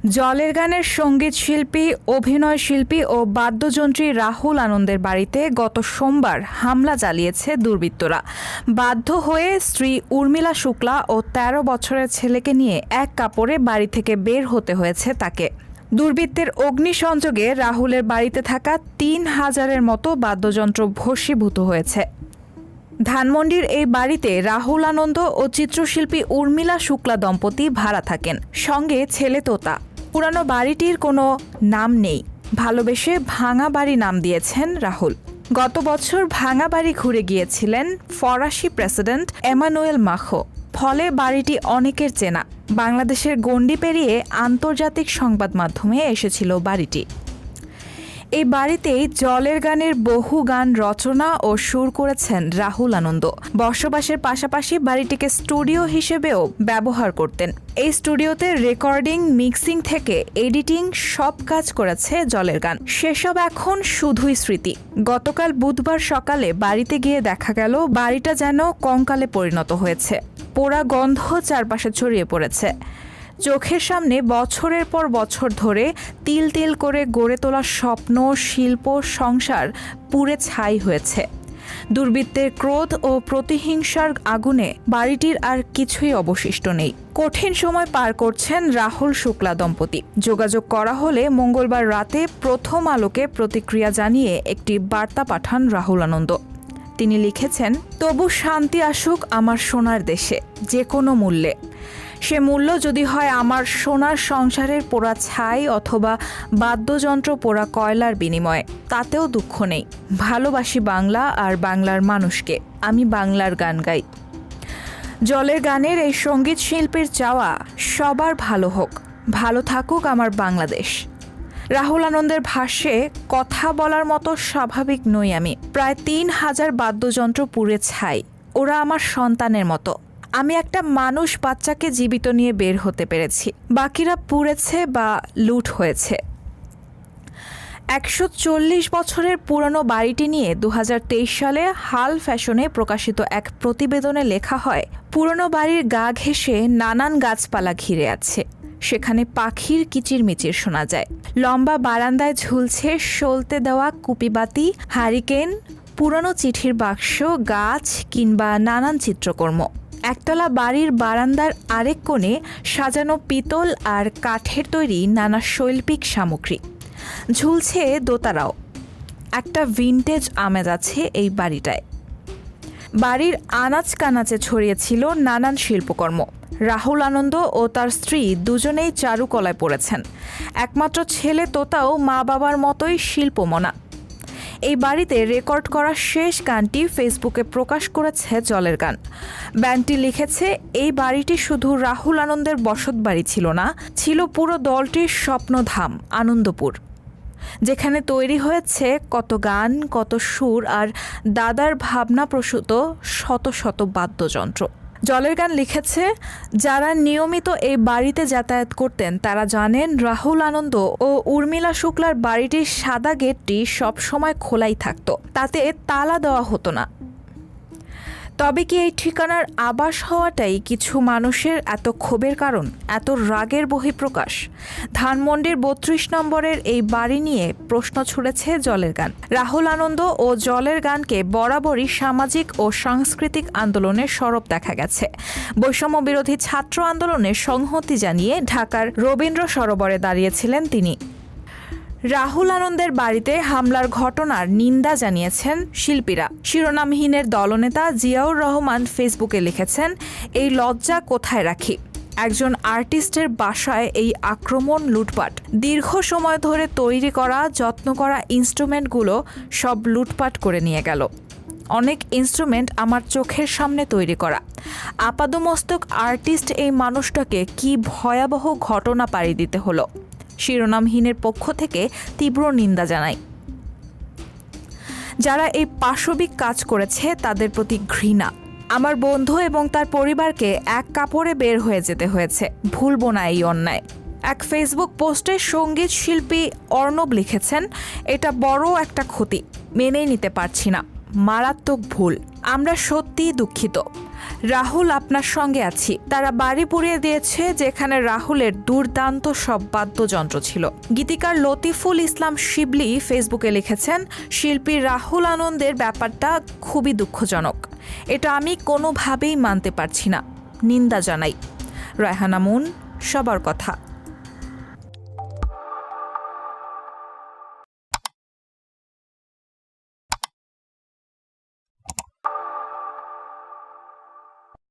জলের গানের সঙ্গীত শিল্পী, অভিনয় শিল্পী ও বাদ্যযন্ত্রী রাহুল আনন্দের বাড়িতে গত সোমবার হামলা চালিয়েছে দুর্বৃত্তরা। বাধ্য হয়ে স্ত্রী উর্মিলা শুক্লা ও ১৩ বছরের ছেলেকে নিয়ে এক কাপড়ে বাড়ি থেকে বের হতে হয়েছে তাকে। দুর্বৃত্তের অগ্নিসংযোগে রাহুলের বাড়িতে থাকা ৩,০০০-এর মতো বাদ্যযন্ত্র ভস্মীভূত হয়েছে। ধানমন্ডির এই বাড়িতে রাহুল আনন্দ ও চিত্রশিল্পী উর্মিলা শুক্লা দম্পতি ভাড়া থাকেন, সঙ্গে ছেলে তোতা। পুরানো বাড়িটির কোনো নাম নেই, ভালোবেসে ভাঙা বাড়ি নাম দিয়েছেন রাহুল। গত বছর ভাঙা বাড়ি ঘুরে গিয়েছিলেন ফরাসি প্রেসিডেন্ট এমানুয়েল মাখো, ফলে বাড়িটি অনেকের চেনা। বাংলাদেশের গণ্ডি পেরিয়ে আন্তর্জাতিক সংবাদ মাধ্যমে এসেছিল বাড়িটি। এই বাড়িতেই জলের গানের বহু গান রচনা ও সুর করেছেন রাহুল আনন্দ। বসবাসের পাশাপাশি বাড়িটিকে স্টুডিও হিসেবেও ব্যবহার করতেন। এই স্টুডিওতে রেকর্ডিং, মিক্সিং থেকে এডিটিং সব কাজ করেছে জলের গান। সেসব এখন শুধুই স্মৃতি। গতকাল বুধবার সকালে বাড়িতে গিয়ে দেখা গেল বাড়িটা যেন কঙ্কালে পরিণত হয়েছে। পোড়া গন্ধ চারপাশে ছড়িয়ে পড়েছে। চোখের সামনে বছরের পর বছর ধরে তিল তিল করে গড়ে তোলা স্বপ্ন, শিল্প, সংসার পুড়ে ছাই হয়েছে। দুর্বৃত্তের ক্রোধ ও প্রতিহিংসার আগুনে বাড়িটির আর কিছুই অবশিষ্ট নেই। কঠিন সময় পার করছেন রাহুল শুক্লা দম্পতি। যোগাযোগ করা হলে মঙ্গলবার রাতে প্রথম আলোকে প্রতিক্রিয়া জানিয়ে একটি বার্তা পাঠান রাহুল আনন্দ। তিনি লিখেছেন, তবু শান্তি আসুক আমার সোনার দেশে, যে কোনো মূল্যে। সে মূল্য যদি হয় আমার সোনার সংসারের পোড়া ছাই অথবা বাদ্যযন্ত্র পোড়া কয়লার বিনিময়ে, তাতেও দুঃখ নেই। ভালোবাসি বাংলা আর বাংলার মানুষকে। আমি বাংলার গান গাই। জলের গানের এই সঙ্গীত শিল্পীর চাওয়া সবার ভালো হোক, ভালো থাকুক আমার বাংলাদেশ। রাহুল আনন্দের ভাষ্যে, কথা বলার মতো স্বাভাবিক নই আমি। প্রায় ৩,০০০ বাদ্যযন্ত্র পুড়ে ছাই। ওরা আমার সন্তানের মতো। আমি একটা মানুষ বাচ্চাকে জীবিত নিয়ে বের হতে পেরেছি, বাকিরা পুড়েছে বা লুট হয়েছে। ১৪০ বছরের পুরনো বাড়িটি নিয়ে ২০২৩ সালে হাল ফ্যাশনে প্রকাশিত এক প্রতিবেদনে লেখা হয়, পুরনো বাড়ির গা ঘেঁষে নানান গাছপালা ঘিরে আছে। সেখানে পাখির কিচিরমিচির শোনা যায়। লম্বা বারান্দায় ঝুলছে সলতে দেওয়া কুপিবাতি, হারিকেন, পুরনো চিঠির বাক্স, গাছ কিংবা নানান চিত্রকর্ম। একতলা বাড়ির বারান্দার আরেক কোণে সাজানো পিতল আর কাঠের তৈরি নানা শৈল্পিক সামগ্রী। ঝুলছে দোতারাও। একটা ভিনটেজ আমেজ আছে এই বাড়িটায়। বাড়ির আনাচ কানাচে ছড়িয়েছিল নানান শিল্পকর্ম। রাহুল আনন্দ ও তার স্ত্রী দুজনেই চারুকলায় পড়েছেন। একমাত্র ছেলে তোতাও মা বাবার মতোই শিল্পমনা। এই বাড়িতে রেকর্ড করা শেষ গানটি ফেসবুকে প্রকাশ করেছে জলের গান। ব্যান্ডটি লিখেছে, এই বাড়িটি শুধু রাহুল আনন্দের বসত বাড়ি ছিল না, ছিল পুরো দলটির স্বপ্নধাম আনন্দপুর, যেখানে তৈরি হয়েছে কত গান, কত সুর আর দাদার ভাবনাপ্রসূত শত শত বাদ্যযন্ত্র। জলের গান লিখেছে, যারা নিয়মিত এই বাড়িতে যাতায়াত করতেন তারা জানেন রাহুল আনন্দ ও উর্মিলা শুক্লার বাড়িটির সাদা গেটটি সবসময় খোলাই থাকত, তাতে তালা দেওয়া হতো না। তবে কি এই ঠিকানার আবাস হওয়াটাই কিছু মানুষের এত ক্ষোভের কারণ, এত রাগের বহিঃপ্রকাশ? ধানমন্ডির ৩২ নম্বরের এই বাড়ি নিয়ে প্রশ্ন ছুড়েছে জলের গান। রাহুল আনন্দ ও জলের গানকে বরাবরই সামাজিক ও সাংস্কৃতিক আন্দোলনের সরব দেখা গেছে। বৈষম্য বিরোধী ছাত্র আন্দোলনের সংহতি জানিয়ে ঢাকার রবীন্দ্র সরোবরে দাঁড়িয়েছিলেন তিনি। রাহুল আনন্দের বাড়িতে হামলার ঘটনার নিন্দা জানিয়েছেন শিল্পীরা। শিরোনামহীনের দলনেতা জিয়াউর রহমান ফেসবুকে লিখেছেন, এই লজ্জা কোথায় রাখি? একজন আর্টিস্টের বাসায় এই আক্রমণ, লুটপাট। দীর্ঘ সময় ধরে তৈরি করা, যত্ন করা ইনস্ট্রুমেন্টগুলো সব লুটপাট করে নিয়ে গেল। অনেক ইনস্ট্রুমেন্ট আমার চোখের সামনে তৈরি করা। আপাদমস্তক আর্টিস্ট এই মানুষটাকে কি ভয়াবহ ঘটনা পাড়ি দিতে হলো। শিরোনামহীনের পক্ষ থেকে তীব্র নিন্দা জানাই। যারা এই পাশবিক কাজ করেছে তাদের প্রতি ঘৃণা। আমার বন্ধু এবং তার পরিবারকে এক কাপড়ে বের হয়ে যেতে হয়েছে। ভুলব না এই অন্যায়। এক ফেসবুক পোস্টে সঙ্গীত শিল্পী অর্ণব লিখেছেন, এটা বড় একটা ক্ষতি, মেনেই নিতে পারছি না, মারাত্মক ভুল। আমরা সত্যিই দুঃখিত। রাহুল আপনার সঙ্গে আছি। তারা বাড়ি পুড়িয়ে দিয়েছে যেখানে রাহুলের দুর্দান্ত সব বাদ্যযন্ত্র ছিল। গীতিকার লতিফুল ইসলাম শিবলি ফেসবুকে লিখেছেন, শিল্পী রাহুল আনন্দের ব্যাপারটা খুবই দুঃখজনক। এটা আমি কোনোভাবেই মানতে পারছি না, নিন্দা জানাই। রায়হানা মুন, সবার কথা।